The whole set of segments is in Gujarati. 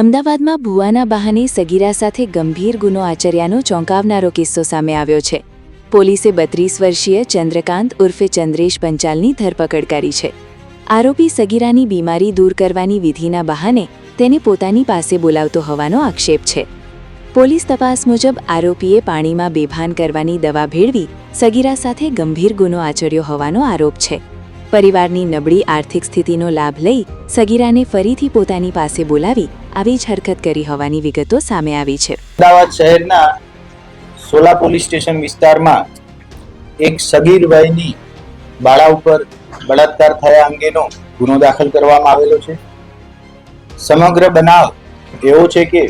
અમદાવાદમાં ભુવાના બહાને સગીરા સાથે ગંભીર ગુનો આચર્યાનો ચોંકાવનારો કિસ્સો સામે આવ્યો છે. પોલીસે 32 વર્ષીય ચંદ્રકાંત ઉર્ફે ચંદ્રેશ પંચાલની ધરપકડ કરી છે. આરોપી સગીરાની બીમારી દૂર કરવાની વિધિના બહાને તેને પોતાની પાસે બોલાવતો હોવાનો આક્ષેપ છે. પોલીસ તપાસ મુજબ આરોપીએ પાણીમાં બેભાન કરવાની દવા ભેળવી સગીરા સાથે ગંભીર ગુનો આચર્યો હોવાનો આરોપ છે. પરિવારની નબળી આર્થિક સ્થિતિનો લાભ લઈ સગીરાને ફરીથી પોતાની પાસે બોલાવી આવી જ હરકત કરી હોવાની વિગતો સામે આવી છે. અમદાવાદ શહેરના સોલા પોલીસ સ્ટેશન વિસ્તારમાં એક સગીર વયની બાળા ઉપર બળાત્કાર થયા અંગેનો ગુનો દાખલ કરવામાં આવેલો છે. સમગ્ર બનાવ એવો છે કે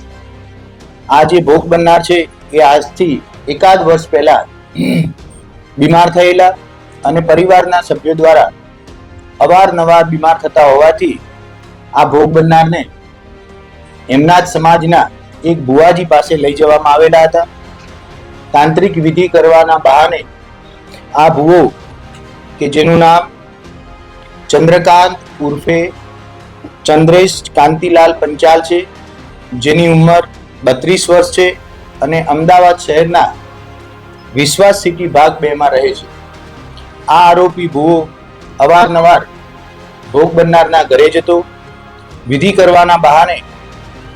આ જે ભોગ બનનાર છે એ આજથી એકાદ વર્ષ પહેલા બીમાર થયેલા અને પરિવારના સભ્યો દ્વારા અવારનવાર બીમાર થતા હોવાથી આ ભોગ બનનારને એમના જ સમાજના એક ભુવાજી પાસે લઈ જવામાં આવેલા હતા. તાંત્રિક વિધિ કરવાના બહાને આ ભુવો કે જેનું નામ ચંદ્રકાંત ઉર્ફે ચંદ્રેશ કાંતિલાલ પંચાલ છે, જેની ઉંમર 32 વર્ષ છે અને અમદાવાદ શહેરના વિશ્વાસ સિટી ભાગ 2 માં રહે છે. આ આરોપી ભુવો અવારનવાર ભોગ બનનારના ઘરે જતો, વિધિ કરવાના બહાને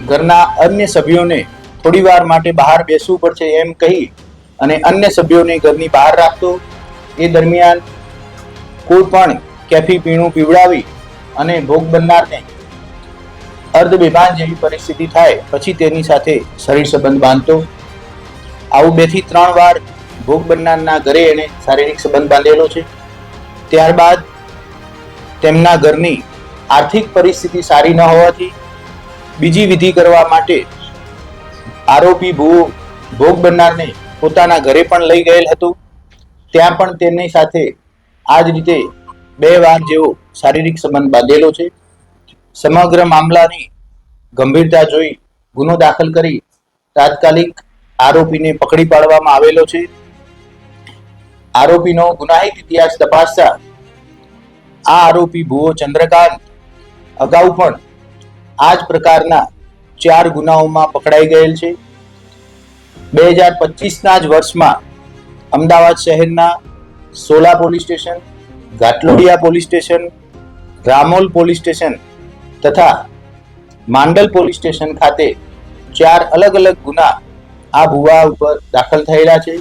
ઘરના અન્ય સભ્યોને થોડી વાર માટે બહાર બેસવું પડશે એમ કહી અને અન્ય સભ્યોને ઘરની બહાર રાખતો. એ દરમિયાન કોઈ પણ કેફી પીણું પીવડાવી અને ભોગ બનનારને અર્ધ બેભાન જેવી પરિસ્થિતિ થાય પછી તેની સાથે શરીર સંબંધ બાંધતો. આવું 2 થી 3 વાર ભોગ બનનારના ઘરે એણે શારીરિક સંબંધ બાંધેલો છે. ત્યારબાદ તેમના ઘરની આર્થિક પરિસ્થિતિ સારી ન હોવાથી બીજી વિધિ કરવા માટે આરોપી ભુવો ભોગ બનનારને પોતાના ઘરે પણ લઈ ગયેલ હતો. ત્યાં પણ તેમની સાથે આ જ રીતે 2 વાર જેવો શારીરિક સંબંધ બાંધેલો છે. સમગ્ર મામલાની ગંભીરતા જોઈ ગુનો દાખલ કરી તાત્કાલિક આરોપીને પકડી પાડવામાં આવેલો છે. આરોપીનો ગુનાહિત ઇતિહાસ તપાસતા આ આરોપી ભુવો ચંદ્રકાંત અગાઉ પણ આ જ પ્રકારના 4 ગુનાઓમાં પકડાઈ ગયેલ છે. 2025ના જ વર્ષમાં અમદાવાદ શહેરના સોલા પોલીસ સ્ટેશન, ઘાટલોડિયા police station, Ramol police station તથા માંડલ પોલીસ સ્ટેશન ખાતે 4 અલગ અલગ ગુના આ ભુવા ઉપર દાખલ થયેલા છે.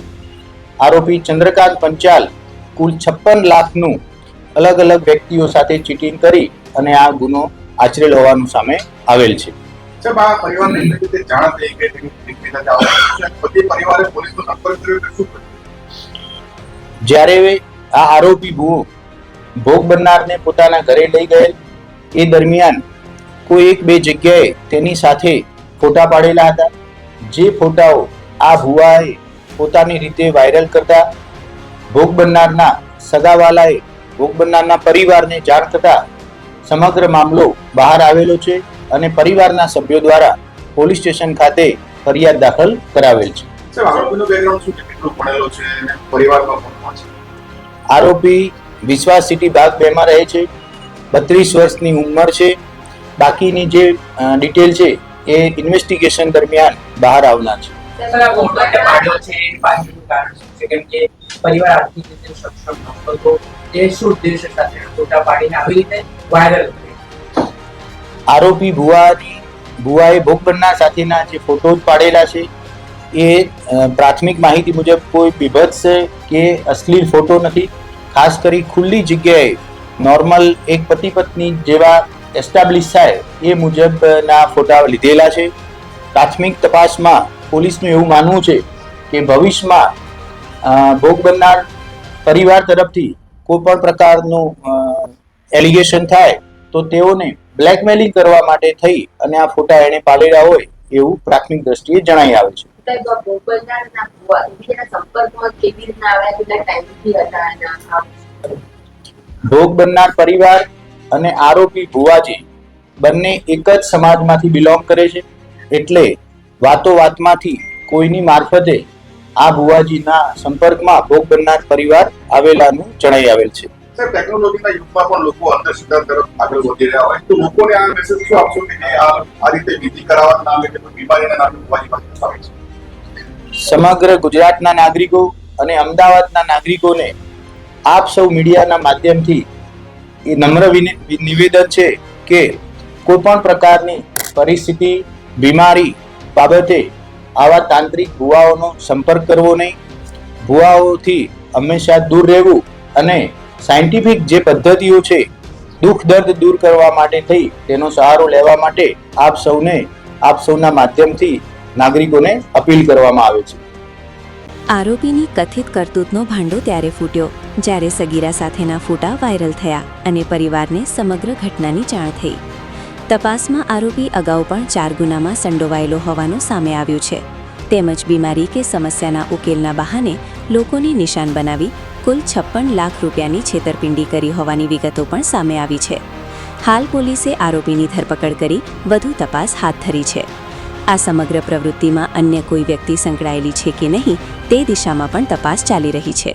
આરોપી ચંદ્રકાંત પંચાલ કુલ 56 લાખનું અલગ અલગ વ્યક્તિઓ સાથે ચીટિંગ કરી અને આ ગુનો આચરેલ હોવાનું સામે આવેલ છે. જ્યારે આ આરોપી ભુવો ભોગ બનનારને પોતાના ઘરે લઈ ગયેલ એ દરમિયાન કોઈ 1-2 જગ્યાએ તેની સાથે ફોટા પાડેલા હતા. જે ફોટાઓ આ ભુવાએ પોતાની રીતે વાયરલ કરતા ભોગ બનનારના સગાવાલાએ ભોગ બનનારના પરિવારને જાણ થતા સમગ્ર મામલો બહાર આવેલો છે અને પરિવારના સભ્યો દ્વારા પોલીસ સ્ટેશન ખાતે ફરિયાદ દાખલ કરાવેલ છે. આરોપી વિશ્વાસ સિટી ભાગ 2 માં રહે છે. 32 વર્ષની ઉંમર છે. બાકીની જે ડિટેલ છે એ ઇન્વેસ્ટિગેશન દરમિયાન બહાર આવનાર છે. આરોપી ભુવાએ ભોગ બનનાર સાથેના જે ફોટોઝ પાડેલા છે એ પ્રાથમિક માહિતી મુજબ કોઈ બીભત્સ કે અશ્લીલ ફોટો નથી. ખાસ કરી ખુલ્લી જગ્યાએ નોર્મલ એક પતિ પત્ની જેવા એસ્ટાબ્લિશ થાય એ મુજબના ફોટા લીધેલા છે. પ્રાથમિક તપાસમાં પોલીસનું એવું માનવું છે કે ભવિષ્યમાં ભોગ બનનાર પરિવાર તરફથી કોઈ પણ પ્રકારનું એલિગેશન થાય તો તેઓને બ્લેકમેલિંગ કરવા માટે થઈ અને આ ફોટા એને પાડેલા હોય એવું પ્રાથમિક દ્રષ્ટિએ જણાઈ આવે છે. ભોગ બનનાર પરિવાર અને આરોપી ભુવાજી બંને એક જ સમાજમાંથી બિલોંગ કરે છે, એટલે વાતો વાતમાંથી કોઈની મારફતે આ ભુવાજીના સંપર્કમાં ભોગ બનનાર પરિવાર આવેલાનું જણાઈ આવેલ છે. સાહેબ, ટેકનોલોજીના યુગમાં પણ લોકો અંધશ્રદ્ધા તરફ આગળ વધી રહ્યા હોય તો લોકોને આ મેસેજ શું આપશો કે જે આ રીતે વિધિ કરાવવાના નામે કે બીમારીના નામે ઉપાધિ આવે છે? સમગ્ર ગુજરાતના નાગરિકો અને અમદાવાદના નાગરિકોને આપ સૌ મીડિયાના માધ્યમથી એ નમ્ર નિવેદન છે કે કોઈ પણ પ્રકારની પરિસ્થિતિ બીમારી બાબતે આવા તાંત્રિક ભુવાઓનો સંપર્ક કરવો નહીં. ભુવાઓથી હંમેશા દૂર રહેવું અને સાયન્ટિફિક જે પદ્ધતિઓ છે દુઃખ દર્દ દૂર કરવા માટે થઈ તેનો સહારો લેવા માટે આપ સૌના માધ્યમથી નાગરિકોને અપીલ કરવામાં આવે છે. આરોપીની કથિત કરતૂતનો ભાંડો ત્યારે ફૂટ્યો જ્યારે સગીરા સાથેના ફોટા વાયરલ થયા અને પરિવારને સમગ્ર ઘટનાની જાણ થઈ. તપાસમાં આરોપી અગાઉ પણ 4 ગુનામાં સંડોવાયેલો હોવાનું સામે આવ્યું છે. તેમજ બીમારી કે સમસ્યાના ઉકેલના બહાને લોકોને નિશાન બનાવી કુલ 56 લાખ રૂપિયાની છેતરપિંડી કરી હોવાની વિગતો પણ સામે આવી છે. હાલ પોલીસે આરોપીની ધરપકડ કરી વધુ તપાસ હાથ ધરી છે. આ સમગ્ર પ્રવૃત્તિમાં અન્ય કોઈ વ્યક્તિ સંકળાયેલી છે કે નહીં તે દિશામાં પણ તપાસ ચાલી રહી છે.